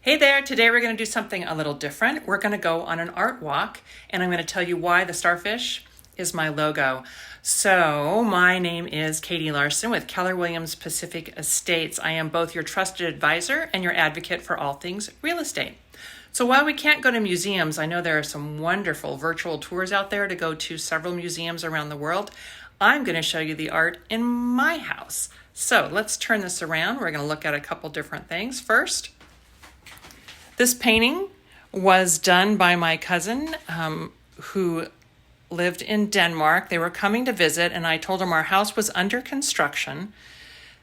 Hey there, today we're going to do something a little different. We're going to go on an art walk, and I'm going to tell you why the starfish is my logo. So, my name is Katie Larson with Keller Williams Pacific Estates. I am both your trusted advisor and your advocate for all things real estate. So while we can't go to museums, I know there are some wonderful virtual tours out there to go to several museums around the world. I'm going to show you the art in my house. So let's turn this around. We're going to look at a couple different things. First, this painting was done by my cousin who lived in Denmark. They were coming to visit, and I told them our house was under construction,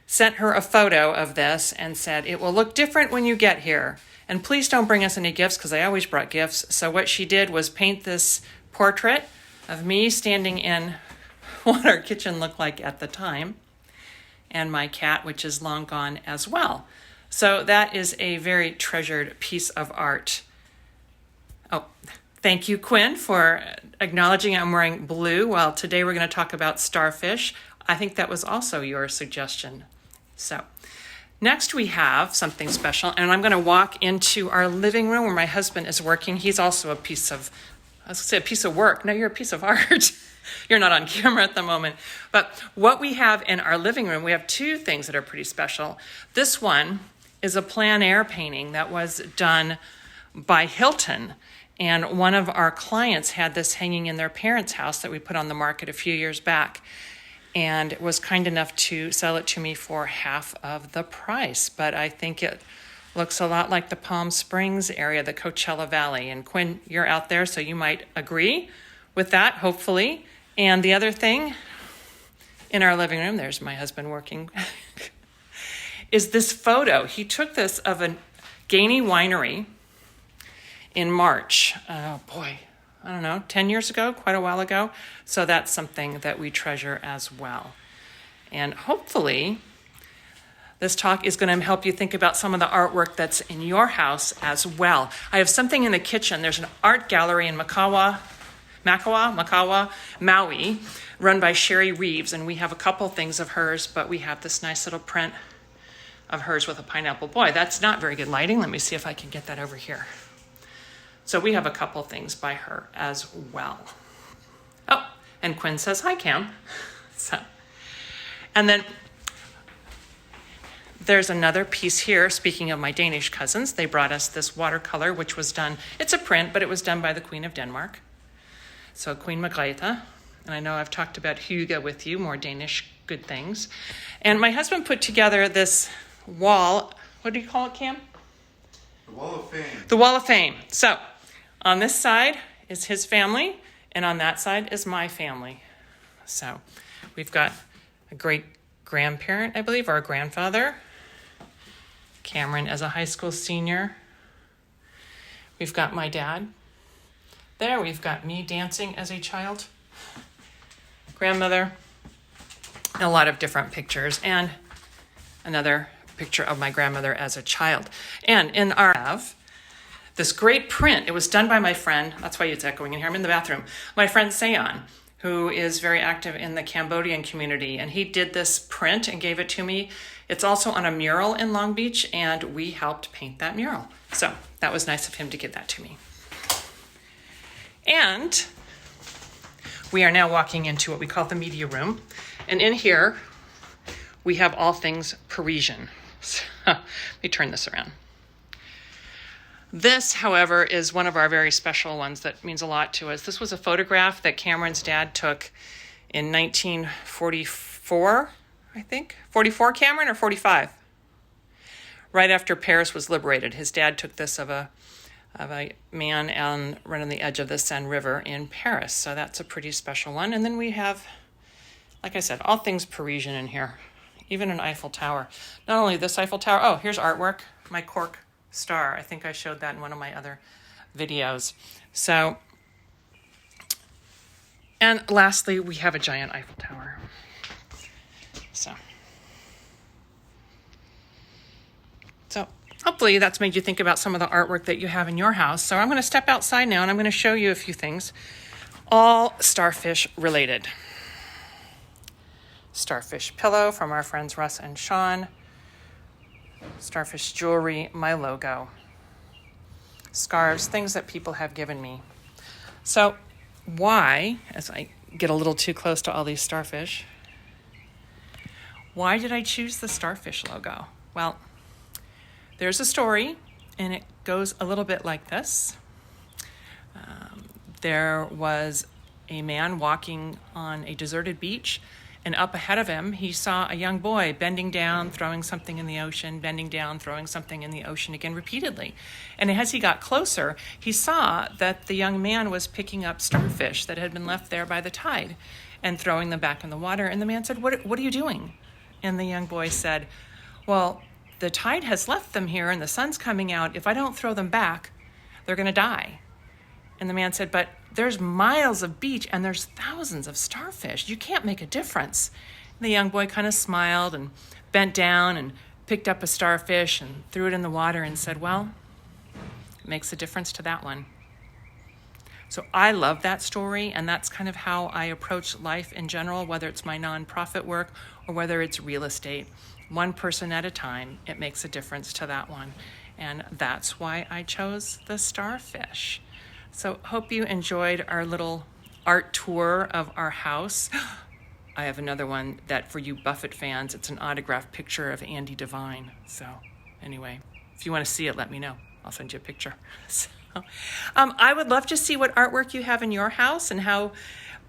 sent her a photo of this, and said, it will look different when you get here. And please don't bring us any gifts, because I always brought gifts. So what she did was paint this portrait of me standing in what our kitchen looked like at the time, and my cat, which is long gone as well. So that is a very treasured piece of art. Oh, thank you, Quinn, for acknowledging I'm wearing blue. Well, today we're going to talk about starfish. I think that was also your suggestion. So next we have something special, and I'm going to walk into our living room where my husband is working. He's also a piece of work. No, you're a piece of art. You're not on camera at the moment. But what we have in our living room, we have two things that are pretty special. This one is a plein air painting that was done by Hilton. And one of our clients had this hanging in their parents' house that we put on the market a few years back, and was kind enough to sell it to me for half of the price. But I think it looks a lot like the Palm Springs area, the Coachella Valley. And Quinn, you're out there, so you might agree with that, hopefully. And the other thing in our living room, there's my husband working, is this photo. He took this of a Gainey winery in March. Oh boy, I don't know, 10 years ago, quite a while ago. So that's something that we treasure as well. And hopefully this talk is going to help you think about some of the artwork that's in your house as well. I have something in the kitchen. There's an art gallery in Maui, run by Sherry Reeves, and we have a couple things of hers, but we have this nice little print of hers with a pineapple. Boy, that's not very good lighting. Let me see if I can get that over here. So we have a couple things by her as well. Oh, and Quinn says, hi, Cam. And then there's another piece here. Speaking of my Danish cousins, they brought us this watercolor, which was done, it's a print, but it was done by the Queen of Denmark. So Queen Margrethe. And I know I've talked about Hygge with you, more Danish good things. And my husband put together this wall. What do you call it, Cam? The Wall of Fame. The Wall of Fame. So on this side is his family, and on that side is my family. So we've got a great grandparent, I believe, or a grandfather. Cameron as a high school senior. We've got my dad. There, we've got me dancing as a child. Grandmother. And a lot of different pictures. And another picture of my grandmother as a child. And in our have this great print. It was done by my friend. That's why it's echoing in here. I'm in the bathroom. My friend Seon, who is very active in the Cambodian community. And he did this print and gave it to me. It's also on a mural in Long Beach, and we helped paint that mural. So that was nice of him to give that to me. And we are now walking into what we call the media room. And in here, we have all things Parisian. So, let me turn this around. This, however, is one of our very special ones that means a lot to us. This was a photograph that Cameron's dad took in 1944, I think. 44, Cameron, or 45? Right after Paris was liberated. His dad took this of a man right on the edge of the Seine River in Paris. So that's a pretty special one. And then we have, like I said, all things Parisian in here. Even an Eiffel Tower. Not only this Eiffel Tower, oh, here's artwork. My cork star. I think I showed that in one of my other videos. So, and lastly, we have a giant Eiffel Tower. So hopefully that's made you think about some of the artwork that you have in your house. So I'm going to step outside now, and I'm going to show you a few things, all starfish related. Starfish pillow from our friends Russ and Sean. Starfish jewelry, my logo. scarves, things that people have given me. So why, as I get a little too close to all these starfish, why did I choose the Starfish logo? Well, there's a story, and it goes a little bit like this. There was a man walking on a deserted beach, and up ahead of him, he saw a young boy bending down, throwing something in the ocean, bending down, throwing something in the ocean again repeatedly. And as he got closer, he saw that the young man was picking up starfish that had been left there by the tide and throwing them back in the water. And the man said, what are you doing? And the young boy said, well, the tide has left them here and the sun's coming out. If I don't throw them back, they're going to die. And the man said, but there's miles of beach and there's thousands of starfish. You can't make a difference. And the young boy kind of smiled and bent down and picked up a starfish and threw it in the water and said, well, it makes a difference to that one. So I love that story, and that's kind of how I approach life in general, whether it's my nonprofit work or whether it's real estate. One person at a time, it makes a difference to that one. And that's why I chose the starfish. So hope you enjoyed our little art tour of our house. I have another one that for you Buffett fans, it's an autographed picture of Andy Devine. So anyway, if you want to see it, let me know. I'll send you a picture. So, I would love to see what artwork you have in your house and how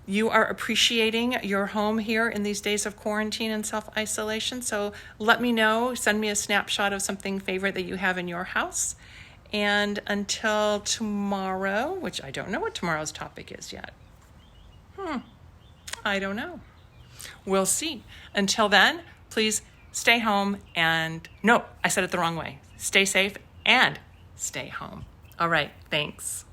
you are appreciating your home here in these days of quarantine and self-isolation. So let me know, send me a snapshot of something favorite that you have in your house. And until tomorrow, which I don't know what tomorrow's topic is yet. I don't know. We'll see. Until then, please stay home and, no, I said it the wrong way. Stay safe and stay home. All right, thanks.